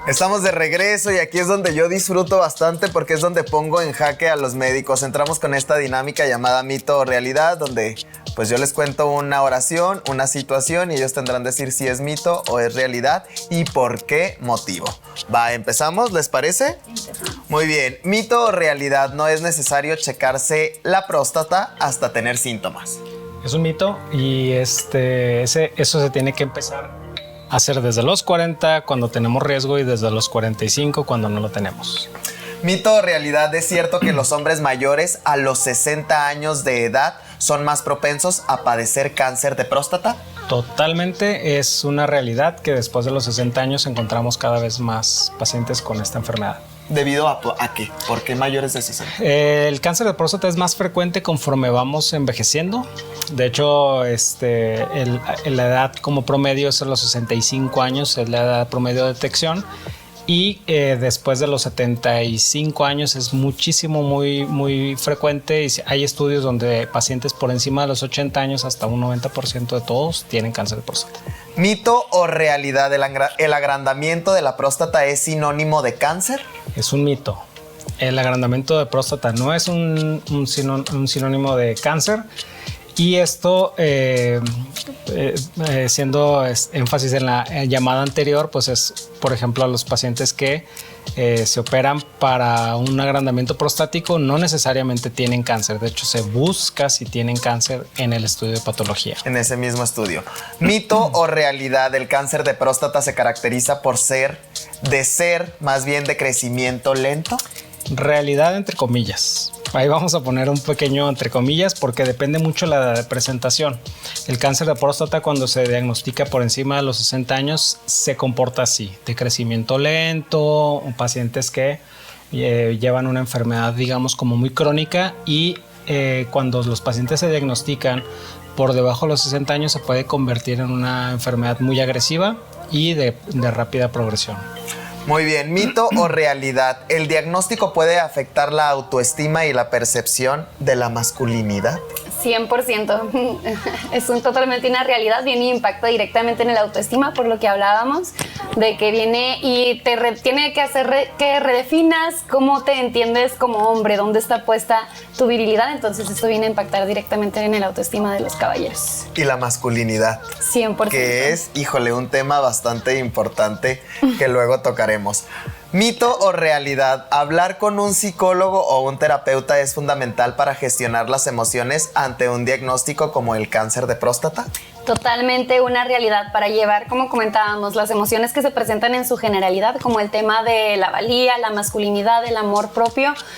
Estamos de regreso y aquí es donde yo disfruto bastante porque es donde pongo en jaque a los médicos. Entramos con esta dinámica llamada mito o realidad, donde pues yo les cuento una oración, una situación y ellos tendrán que decir si es mito o es realidad y por qué motivo. Va, ¿empezamos? ¿Les parece? Muy bien. Mito o realidad, no es necesario checarse la próstata hasta tener síntomas. Es un mito y eso se tiene que empezar a hacer desde los 40 cuando tenemos riesgo y desde los 45 cuando no lo tenemos. Mito o realidad, es cierto que los hombres mayores a los 60 años de edad son más propensos a padecer cáncer de próstata. Totalmente, es una realidad que después de los 60 años encontramos cada vez más pacientes con esta enfermedad. ¿Debido a qué? ¿Por qué mayores de 60? El cáncer de próstata es más frecuente conforme vamos envejeciendo. De hecho, la edad como promedio es a los 65 años, es la edad promedio de detección. Y después de los 75 años es muchísimo, muy frecuente. Y hay estudios donde pacientes por encima de los 80 años, hasta un 90% de todos tienen cáncer de próstata. ¿Mito o realidad? ¿El agrandamiento de la próstata es sinónimo de cáncer? Es un mito. El agrandamiento de próstata no es un sinónimo de cáncer. Y esto, siendo énfasis en la llamada anterior, pues es, por ejemplo, a los pacientes que se operan para un agrandamiento prostático no necesariamente tienen cáncer. De hecho, se busca si tienen cáncer en el estudio de patología. En ese mismo estudio. ¿Mito o realidad? ¿El cáncer de próstata se caracteriza por ser más bien de crecimiento lento? Realidad entre comillas. Ahí vamos a poner un pequeño entre comillas porque depende mucho la presentación. El cáncer de próstata, cuando se diagnostica por encima de los 60 años, se comporta así, de crecimiento lento, pacientes que llevan una enfermedad, digamos, como muy crónica y cuando los pacientes se diagnostican por debajo de los 60 años se puede convertir en una enfermedad muy agresiva y de rápida progresión. Muy bien, ¿mito o realidad? ¿El diagnóstico puede afectar la autoestima y la percepción de la masculinidad? 100%. Es totalmente una realidad, viene y impacta directamente en el autoestima, por lo que hablábamos, de que viene y tiene que hacer que redefinas cómo te entiendes como hombre, dónde está puesta tu virilidad, entonces esto viene a impactar directamente en el autoestima de los caballeros. Y la masculinidad. 100%. Que es, híjole, un tema bastante importante que luego tocaremos. ¿Mito o realidad? ¿Hablar con un psicólogo o un terapeuta es fundamental para gestionar las emociones ante un diagnóstico como el cáncer de próstata? Totalmente una realidad para llevar, como comentábamos, las emociones que se presentan en su generalidad, como el tema de la valía, la masculinidad, el amor propio.